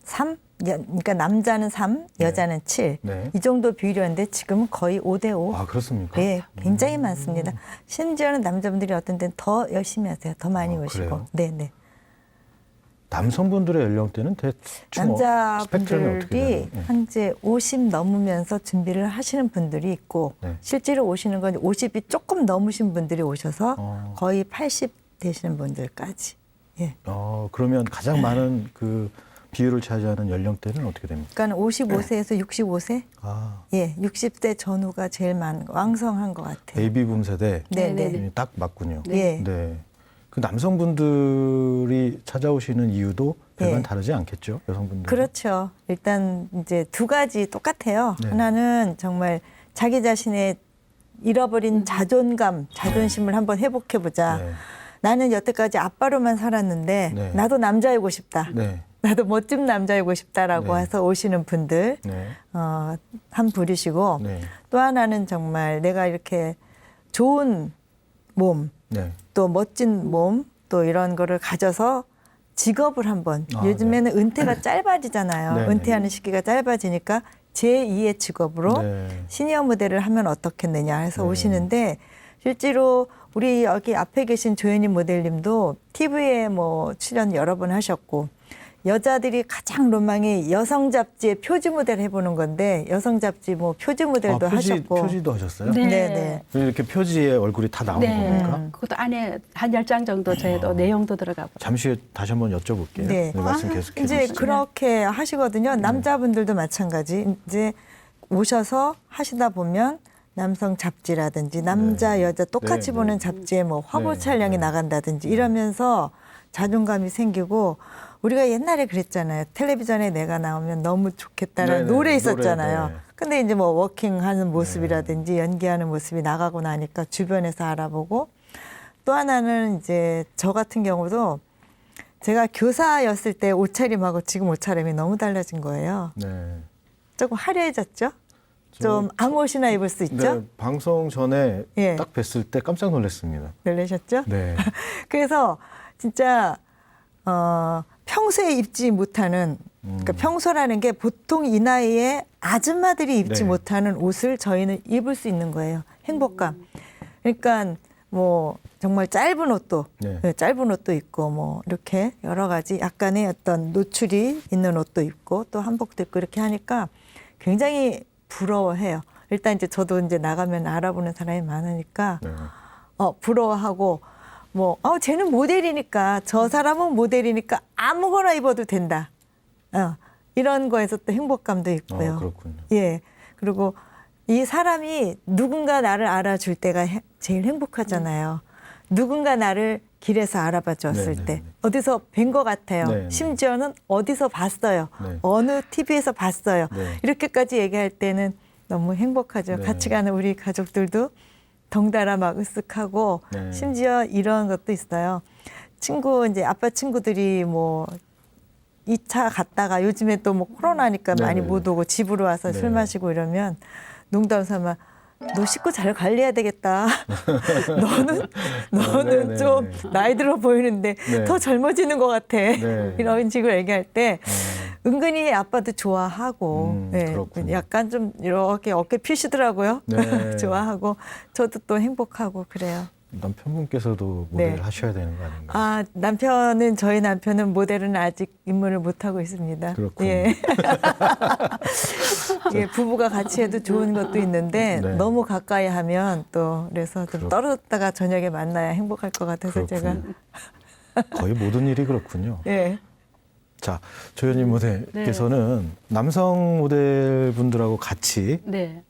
3, 그러니까 남자는 3, 여자는 7. 네. 이 정도 비율이었는데 지금은 거의 5대 5. 아, 그렇습니까? 네, 굉장히 많습니다. 심지어는 남자분들이 어떤 데는 더 열심히 하세요. 더 많이 아, 오시고. 그래요? 네, 네. 남성분들의 연령대는 대충 스펙트럼이 어떻게 남자분들이 되나요? 네. 현재 50 넘으면서 준비를 하시는 분들이 있고 네. 실제로 오시는 건 50이 조금 넘으신 분들이 오셔서 거의 80 되시는 분들까지. 예. 그러면 가장 많은 그 비율을 차지하는 연령대는 어떻게 됩니까? 그러니까 55세에서 65세? 아, 예, 60대 전후가 제일 왕성한 것 같아요. 베이비붐 세대. 네, 네, 네. 딱 맞군요. 예. 네. 그 남성분들이 찾아오시는 이유도 별반 예. 다르지 않겠죠? 여성분들. 그렇죠. 일단 이제 두 가지 똑같아요. 네. 하나는 정말 자기 자신의 잃어버린 자존감, 자존심을 한번 회복해보자. 네. 나는 여태까지 아빠로만 살았는데 네. 나도 남자이고 싶다. 네. 나도 멋진 남자이고 싶다라고 네. 해서 오시는 분들 네. 한 부류시고 네. 또 하나는 정말 내가 이렇게 좋은 몸, 네. 또 멋진 몸, 또 이런 거를 가져서 직업을 한번 요즘에는 은퇴가 짧아지잖아요. 네, 은퇴하는 시기가 짧아지니까 제2의 직업으로 네. 시니어 모델을 하면 어떻겠느냐 해서 네. 오시는데 실제로 우리 여기 앞에 계신 조현인 모델님도 TV에 뭐 출연 여러 번 하셨고 여자들이 가장 로망이 여성 잡지의 표지 모델 해보는 건데 여성 잡지 뭐 표지 모델도 하셨고 표지도 하셨어요? 네. 네네. 이렇게 표지에 얼굴이 다 나오는 네. 겁니까? 그것도 안에 한 10장 정도 저희도 내용도 들어가고. 잠시 후에 다시 한번 여쭤볼게요. 네. 말씀 계속해 이제 주시죠. 그렇게 하시거든요. 남자분들도 마찬가지. 이제 오셔서 하시다 보면 남성 잡지라든지 남자 여자 똑같이 네, 보는 네. 잡지에 뭐 화보 네, 촬영이 네. 나간다든지 이러면서 자존감이 생기고 우리가 옛날에 그랬잖아요. 텔레비전에 내가 나오면 너무 좋겠다는 네, 네, 노래 노래, 있었잖아요. 네. 근데 이제 뭐 워킹하는 모습이라든지 연기하는 모습이 나가고 나니까 주변에서 알아보고 또 하나는 이제 저 같은 경우도 제가 교사였을 때 옷차림하고 지금 옷차림이 너무 달라진 거예요. 네. 조금 화려해졌죠? 좀 아무 옷이나 입을 수 있죠? 네, 방송 전에 예. 딱 뵀을 때 깜짝 놀랐습니다. 놀라셨죠? 네. 그래서 진짜 평소에 입지 못하는 그러니까 평소라는 게 보통 이 나이에 아줌마들이 입지 네. 못하는 옷을 저희는 입을 수 있는 거예요. 행복감. 그러니까 뭐 정말 짧은 옷도 네. 짧은 옷도 있고 뭐 이렇게 여러 가지 약간의 어떤 노출이 있는 옷도 입고 또 한복도 입고 이렇게 하니까 굉장히 부러워해요. 일단 이제 저도 이제 나가면 알아보는 사람이 많으니까 네. 부러워하고 뭐 쟤는 모델이니까 저 사람은 모델이니까 아무거나 입어도 된다. 이런 거에서 또 행복감도 있고요. 그렇군요. 예. 그리고 이 사람이 누군가 나를 알아줄 때가 제일 행복하잖아요. 누군가 나를 길에서 알아봐 줬을 네, 때 네, 네. 어디서 뵌 것 같아요. 네, 네. 심지어는 어디서 봤어요. 네. 어느 TV에서 봤어요. 네. 이렇게까지 얘기할 때는 너무 행복하죠. 네. 같이 가는 우리 가족들도 덩달아 막 으쓱하고 네. 심지어 이런 것도 있어요. 친구 이제 아빠 친구들이 뭐 2차 갔다가 요즘에 또 뭐 코로나니까 네, 많이 네, 못 네. 오고 집으로 와서 네. 술 마시고 이러면 농담 삼아 너 식구 잘 관리해야 되겠다. 너는 네, 좀 네. 나이 들어 보이는데 네. 더 젊어지는 것 같아. 네. 이런 식으로 얘기할 때 은근히 아빠도 좋아하고 그렇군요. 약간 좀 이렇게 어깨 피시더라고요. 네. 좋아하고 저도 또 행복하고 그래요. 남편분께서도 모델 네. 하셔야 되는 거 아닌가요? 저희 남편은 모델은 아직 입문을 못 하고 있습니다. 그렇군요. 예. 예, 부부가 같이 해도 좋은 것도 있는데 네. 너무 가까이 하면 또 그래서 좀 떨어졌다가 저녁에 만나야 행복할 것 같아서 제가 그렇군요. 거의 모든 일이 그렇군요. 예. 자, 조현희 모델께서는 남성 모델분들하고 같이 네.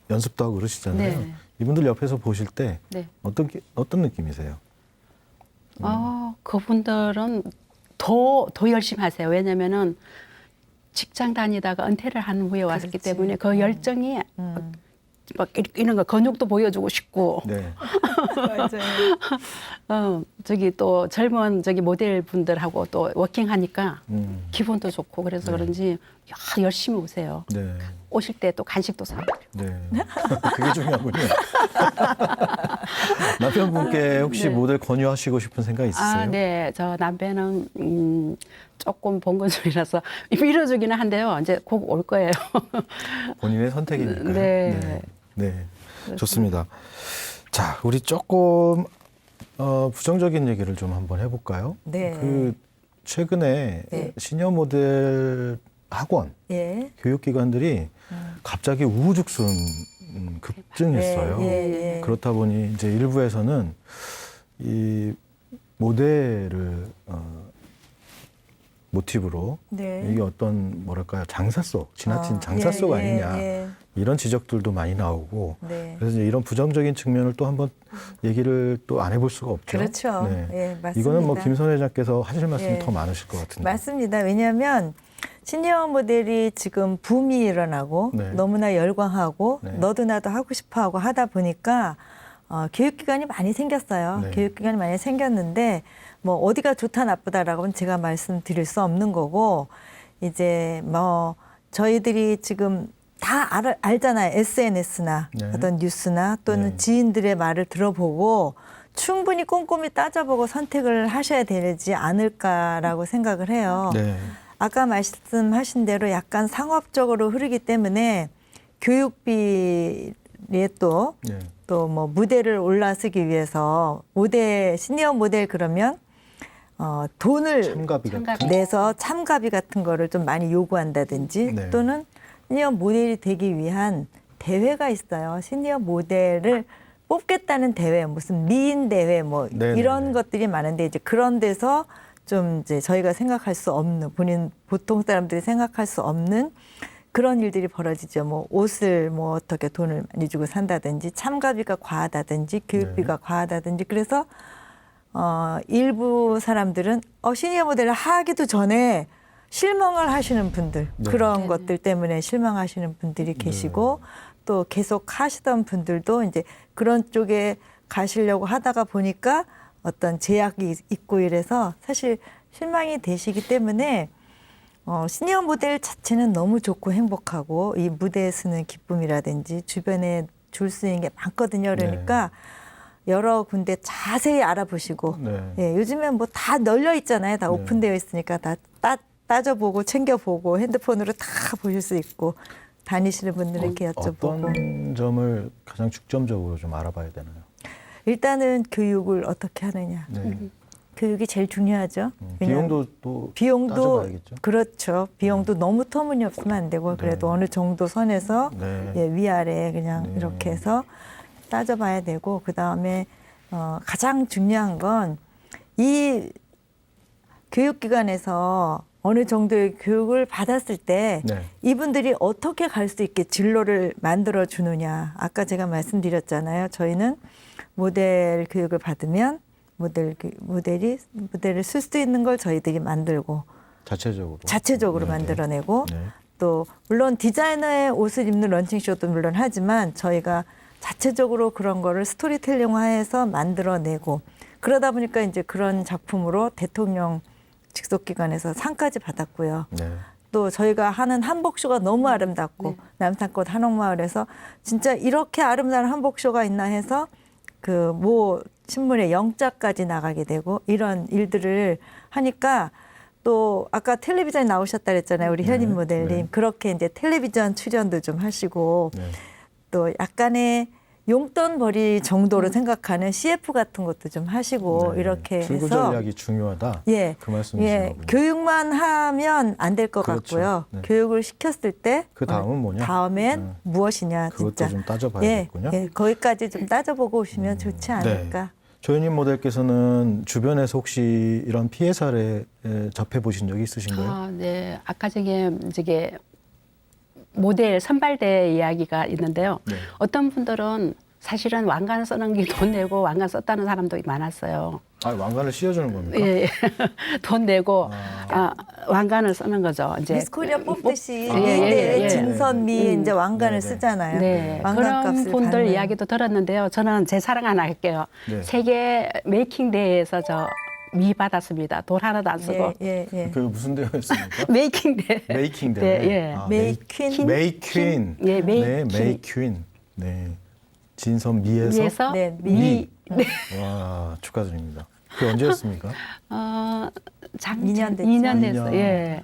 연습도 하고 그러시잖아요. 네. 이분들 옆에서 보실 때 네. 어떤 느낌이세요? 그분들은 더 열심히 하세요. 왜냐면은 직장 다니다가 은퇴를 한 후에 왔기 그렇지. 때문에 그 열정이 막 이런 거 근육도 보여주고 싶고 네. 맞아요. 저기 또 젊은 저기 모델 분들하고 또 워킹하니까 기분도 좋고 그래서 네. 그런지 열심히 오세요. 네. 오실 때 또 간식도 사고. 네. 그게 중요하군요. 남편분께 혹시 네. 모델 권유하시고 싶은 생각 있으세요? 네. 저 남편은 조금 번거줄이라서 밀어주기는 한데요. 이제 곧 올 거예요. 본인의 선택이니까요. 네. 네. 네. 좋습니다. 자, 우리 조금 부정적인 얘기를 좀 한번 해볼까요? 네. 최근에 네. 시니어 모델 학원 예. 교육기관들이 갑자기 우후죽순 급증했어요. 예. 그렇다 보니 이제 일부에서는 이 모델을 모티브로 네. 이게 어떤 뭐랄까요 지나친 장사 속 아니냐 예. 이런 지적들도 많이 나오고 네. 그래서 이제 이런 부정적인 측면을 또 한번 얘기를 또 안 해볼 수가 없죠. 그렇죠. 예, 맞습니다. 이거는 뭐 김선 회장께서 하실 말씀이 예. 더 많으실 것 같은데. 맞습니다. 왜냐하면 시니어 모델이 지금 붐이 일어나고 네. 너무나 열광하고 네. 너도 나도 하고 싶어하고 하다 보니까 교육기관이 많이 생겼어요. 네. 교육기관이 많이 생겼는데 뭐 어디가 좋다 나쁘다라고는 제가 말씀드릴 수 없는 거고 이제 뭐 저희들이 지금 다 알잖아요. SNS나 네. 어떤 뉴스나 또는 네. 지인들의 말을 들어보고 충분히 꼼꼼히 따져보고 선택을 하셔야 되지 않을까라고 생각을 해요. 네. 아까 말씀하신 대로 약간 상업적으로 흐르기 때문에 교육비에 또 네. 뭐 무대를 올라서기 위해서 시니어 모델 그러면 돈을 참가비 같은. 참가비. 내서 참가비 같은 거를 좀 많이 요구한다든지 네. 또는 시니어 모델이 되기 위한 대회가 있어요. 시니어 모델을 뽑겠다는 대회, 무슨 미인 대회 뭐 네네네. 이런 것들이 많은데 이제 그런 데서 좀 이제 저희가 생각할 수 없는 보통 사람들이 생각할 수 없는 그런 일들이 벌어지죠. 뭐 옷을 뭐 어떻게 돈을 많이 주고 산다든지 참가비가 과하다든지 교육비가 과하다든지 그래서 일부 사람들은 시니어 모델을 하기도 전에 실망을 하시는 분들 네. 그런 네네. 것들 때문에 실망하시는 분들이 계시고 또 계속 하시던 분들도 이제 그런 쪽에 가시려고 하다가 보니까 어떤 제약이 있고 이래서 사실 실망이 되시기 때문에 시니어 모델 자체는 너무 좋고 행복하고 이 무대에 서는 기쁨이라든지 주변에 줄 수 있는 게 많거든요. 그러니까 여러 군데 자세히 알아보시고 네. 예, 요즘엔 뭐 다 널려 있잖아요. 다 네. 오픈되어 있으니까 다 따져보고 챙겨보고 핸드폰으로 다 보실 수 있고 다니시는 분들은 이렇게 여쭤보고. 어떤 점을 가장 중점적으로 좀 알아봐야 되나요? 일단은 교육을 어떻게 하느냐. 네. 교육이 제일 중요하죠. 왜냐하면 비용도 또 비용도 따져봐야겠죠. 그렇죠. 비용도 너무 터무니없으면 안 되고 그래도 네. 어느 정도 선에서 네. 예, 위아래 그냥 네. 이렇게 해서 따져봐야 되고 그다음에 가장 중요한 건 이 교육기관에서 어느 정도의 교육을 받았을 때 네. 이분들이 어떻게 갈 수 있게 진로를 만들어 주느냐. 아까 제가 말씀드렸잖아요. 저희는 모델 교육을 받으면 모델을 쓸 수 있는 걸 저희들이 만들고 네, 자체적으로 네. 만들어내고 네. 또 물론 디자이너의 옷을 입는 런칭쇼도 물론 하지만 저희가 자체적으로 그런 거를 스토리텔링화해서 만들어내고 그러다 보니까 이제 그런 작품으로 대통령 직속기관에서 상까지 받았고요. 네. 또 저희가 하는 한복쇼가 너무 아름답고 네. 남산꽃 한옥마을에서 진짜 이렇게 아름다운 한복쇼가 있나 해서 그 모 신문에 영자까지 나가게 되고 이런 일들을 하니까 또 아까 텔레비전에 나오셨다 그랬잖아요. 우리 네, 현임 모델님. 네. 그렇게 이제 텔레비전 출연도 좀 하시고 네. 또 약간의 용돈벌이 정도로 생각하는 CF 같은 것도 좀 하시고 네. 이렇게 출구 해서 전략이 중요하다. 예, 그 말씀이신 예, 거군요. 교육만 하면 안 될 것 그렇죠. 같고요. 네. 교육을 시켰을 때 그 다음은 뭐냐? 다음엔 무엇이냐 그것도 진짜. 좀 따져봐야겠군요. 예, 거기까지 좀 따져보고 오시면 좋지 않을까. 조현님 모델께서는 주변에서 혹시 이런 피해 사례에 접해 보신 적이 있으신가요? 아, 네. 아까 저게 모델 선발대 이야기가 있는데요. 네. 어떤 분들은 사실은 왕관 쓰는 게 돈 내고 왕관 썼다는 사람도 많았어요. 아, 왕관을 씌워주는 겁니까? 예, 예. 돈 내고 왕관을 쓰는 거죠. 이제 미스 코리아 뽑듯이 예, 예, 미대 예. 진선미 이제 왕관을 네, 네. 쓰잖아요. 네, 그런 왕관값을 분들 받는. 이야기도 들었는데요. 저는 제 사랑 하나 할게요. 네. 세계 메이킹 대회에서 저 미 받았습니다. 돈 하나도 안 쓰고. 예, 예. 그 무슨 대회였습니까? 메이킹 대회. 메이킹 네, 대회. 예. 아, 메이퀸. 메이퀸. 예, 메이퀸. 네, 메이퀸. 네. 진선 미에서 미에서 네, 미. 와, 축하드립니다. 그게 언제였습니까? 이 년 됐죠. 2년 됐어요. 2년. 예.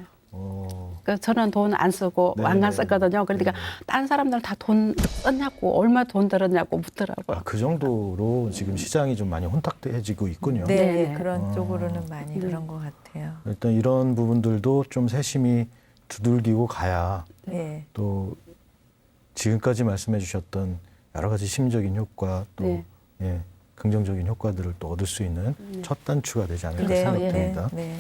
그 저는 돈 안 쓰고 네. 왕관 썼거든요. 그러니까 다른 사람들 다 돈 썼냐고 얼마 돈 들었냐고 묻더라고요. 아, 그 정도로 지금 시장이 좀 많이 혼탁해지고 있군요. 네, 네, 네. 그런 쪽으로는 많이 그런 것 같아요. 일단 이런 부분들도 좀 세심히 두들기고 가야 예. 또 지금까지 말씀해 주셨던 여러 가지 심적인 효과 또 네. 예, 긍정적인 효과들을 또 얻을 수 있는 첫 단추가 되지 않을까 그래서, 생각됩니다. 네.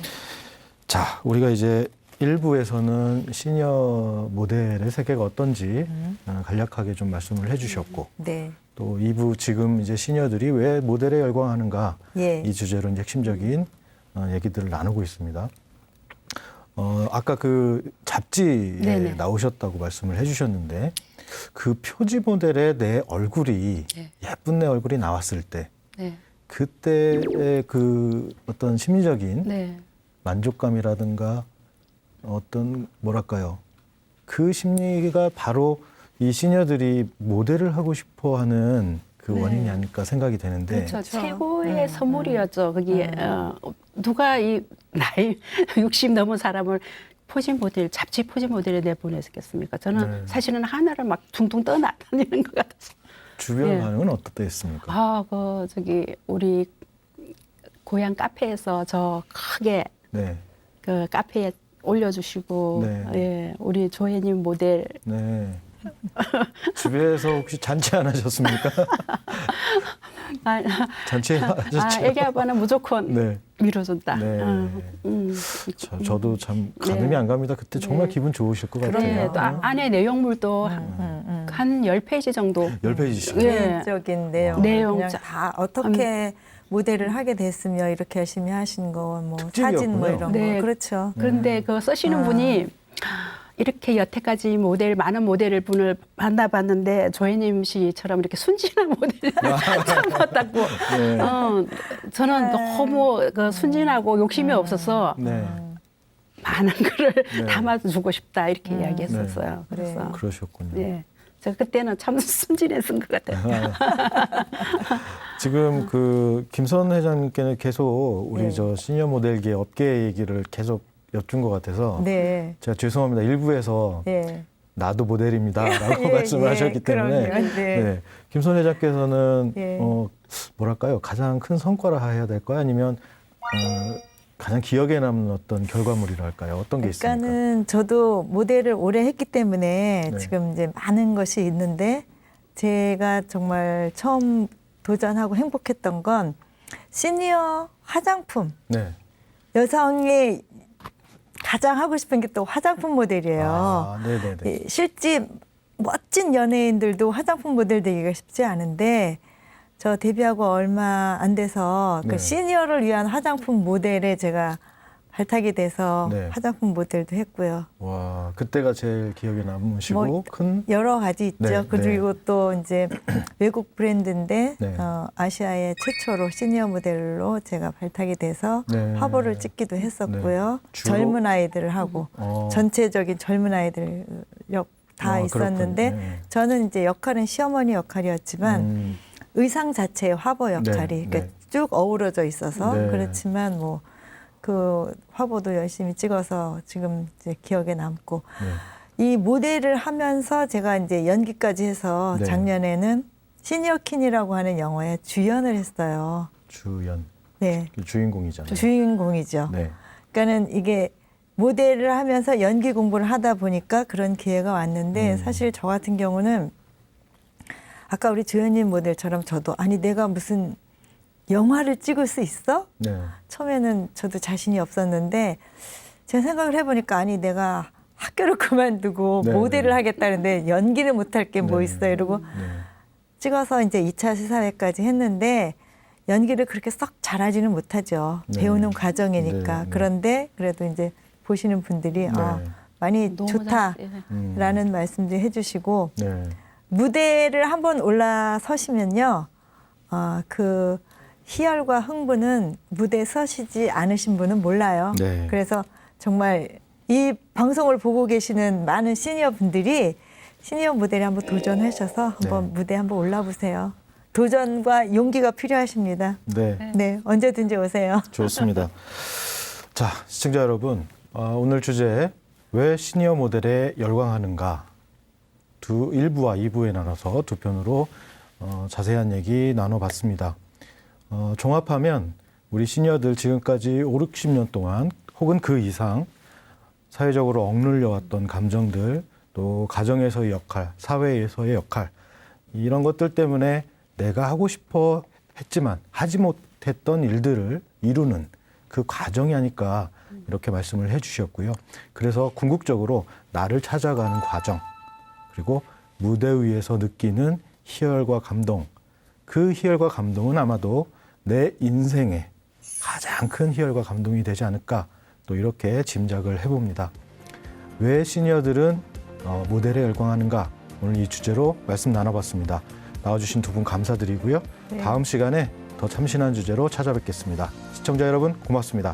자, 우리가 이제 1부에서는 시니어 모델의 세계가 어떤지 간략하게 좀 말씀을 해주셨고 네. 또 2부 지금 이제 시니어들이 왜 모델에 열광하는가 예. 이 주제로 이제 핵심적인 얘기들을 나누고 있습니다. 아까 그 잡지에 네네. 나오셨다고 말씀을 해주셨는데 그 표지 모델의 내 얼굴이 네. 예쁜 내 얼굴이 나왔을 때 네. 그때의 그 어떤 심리적인 네. 만족감이라든가 어떤 뭐랄까요 그 심리가 바로 이 시니어들이 모델을 하고 싶어하는 그 네. 원인이 아닐까 생각이 되는데 그렇죠. 최고의 선물이었죠. 거기 누가 이 나이 60 넘은 사람을 포지 모델, 잡지 포지 모델에 내보냈겠습니까? 저는 네. 사실은 하늘을 막 둥둥 떠다니는 것 같아서. 주변 예. 반응은 어떻습니까? 아, 그 저기 우리 고향 카페에서 저 크게 네, 그 카페에 올려주시고, 네. 예, 우리 조혜님 모델. 네. 집에서 혹시 잔치 안 하셨습니까? 아, 잔치 하셨죠? 애기 아빠는 무조건 네. 밀어준다. 네. 저도 참 가늠이 네. 안 갑니다. 그때 정말 네. 기분 좋으실 것 네, 같아요. 또 안에 내용물도 한 10페이지 정도. 10페이지씩. 예. 개인적인 내용, 내용 그냥 자- 다 어떻게 모델을 하게 됐으며 이렇게 열심히 하신 거, 뭐 사진 뭐 특집이었군요. 이런 네. 거, 그렇죠. 그런데 그거 쓰시는 분이 이렇게 여태까지 많은 모델을 분을 만나봤는데 조혜님 씨처럼 이렇을 순진한 모델을 처음 봤다고. 네. 저는 너무 그 순진하고 욕심이 없어서 네. 많은 거를 네. 담아주고 싶다 이렇게 이야기했었어요. 네. 그래서 그러셨군요. 예, 제가 그때는 참 순진했던 것 같아요. 지금 그 김선 회장님께는 계속 우리 네. 저 시니어 모델계 업계 얘기를 계속 여쭌 것 같아서 네. 제가 죄송합니다. 일부에서 예. 나도 모델입니다라고 예, 말씀을 예, 하셨기 때문에 그럼요. 네. 네. 김선 회장께서는 예. 뭐랄까요? 가장 큰 성과라 해야 될까요? 아니면 가장 기억에 남는 어떤 결과물이랄까요? 어떤 게 있습니까? 그러니까는 저도 모델을 오래 했기 때문에 네. 지금 이제 많은 것이 있는데 제가 정말 처음 도전하고 행복했던 건 시니어 화장품. 네. 여성이 가장 하고 싶은 게 또 화장품 모델이에요. 아, 네네네. 실제 멋진 연예인들도 화장품 모델 되기가 쉽지 않은데 저 데뷔하고 얼마 안 돼서 네. 그 시니어를 위한 화장품 모델에 제가 발탁이 돼서 네. 화장품 모델도 했고요. 와, 그때가 제일 기억에 남으시고 뭐, 큰 여러 가지 있죠. 네, 그리고 또 이제 외국 브랜드인데 네. 아시아의 최초로 시니어 모델로 제가 발탁이 돼서 네. 화보를 찍기도 했었고요. 네. 주로- 젊은 아이들을 하고 전체적인 젊은 아이들 역 다 있었는데 그렇군요. 네. 저는 이제 역할은 시어머니 역할이었지만 의상 자체의 화보 역할이 네, 그러니까 네. 쭉 어우러져 있어서 네. 그렇지만 뭐 그 화보도 열심히 찍어서 지금 이제 기억에 남고 네. 이 모델을 하면서 제가 이제 연기까지 해서 네. 작년에는 시니어 퀸이라고 하는 영화에 주연을 했어요. 주연 네, 주인공이잖아요. 주인공이죠. 네. 그러니까는 이게 모델을 하면서 연기 공부를 하다 보니까 그런 기회가 왔는데 사실 저 같은 경우는 아까 우리 주연님 모델처럼 저도 아니 내가 무슨 영화를 찍을 수 있어? 네. 처음에는 저도 자신이 없었는데 제가 생각을 해보니까 아니 내가 학교를 그만두고 네, 모델을 네. 하겠다는데 연기를 못할 게 뭐 네. 있어 이러고 네. 찍어서 이제 2차 시사회까지 했는데 연기를 그렇게 썩 잘하지는 못하죠. 네. 배우는 과정이니까. 네, 네. 그런데 그래도 이제 보시는 분들이 네. 많이 너무 좋다라는 말씀도 해주시고 네. 무대를 한번 올라서시면요. 그 희열과 흥분은 무대에 서시지 않으신 분은 몰라요. 네. 그래서 정말 이 방송을 보고 계시는 많은 시니어 분들이 시니어 모델에 한번 도전하셔서 한번 네. 무대에 한번 올라보세요. 도전과 용기가 필요하십니다. 네. 네, 언제든지 오세요. 좋습니다. 자, 시청자 여러분, 오늘 주제 왜 시니어 모델에 열광하는가 1부와 2부에 나눠서 두 편으로 자세한 얘기 나눠봤습니다. 종합하면 우리 시니어들 지금까지 5, 60년 동안 혹은 그 이상 사회적으로 억눌려왔던 감정들, 또 가정에서의 역할, 사회에서의 역할, 이런 것들 때문에 내가 하고 싶어 했지만 하지 못했던 일들을 이루는 그 과정이 아닐까 이렇게 말씀을 해 주셨고요. 그래서 궁극적으로 나를 찾아가는 과정, 그리고 무대 위에서 느끼는 희열과 감동, 그 희열과 감동은 아마도 내 인생의 가장 큰 희열과 감동이 되지 않을까 또 이렇게 짐작을 해봅니다. 왜 시니어들은 모델에 열광하는가 오늘 이 주제로 말씀 나눠봤습니다. 나와주신 두 분 감사드리고요. 네. 다음 시간에 더 참신한 주제로 찾아뵙겠습니다. 시청자 여러분 고맙습니다.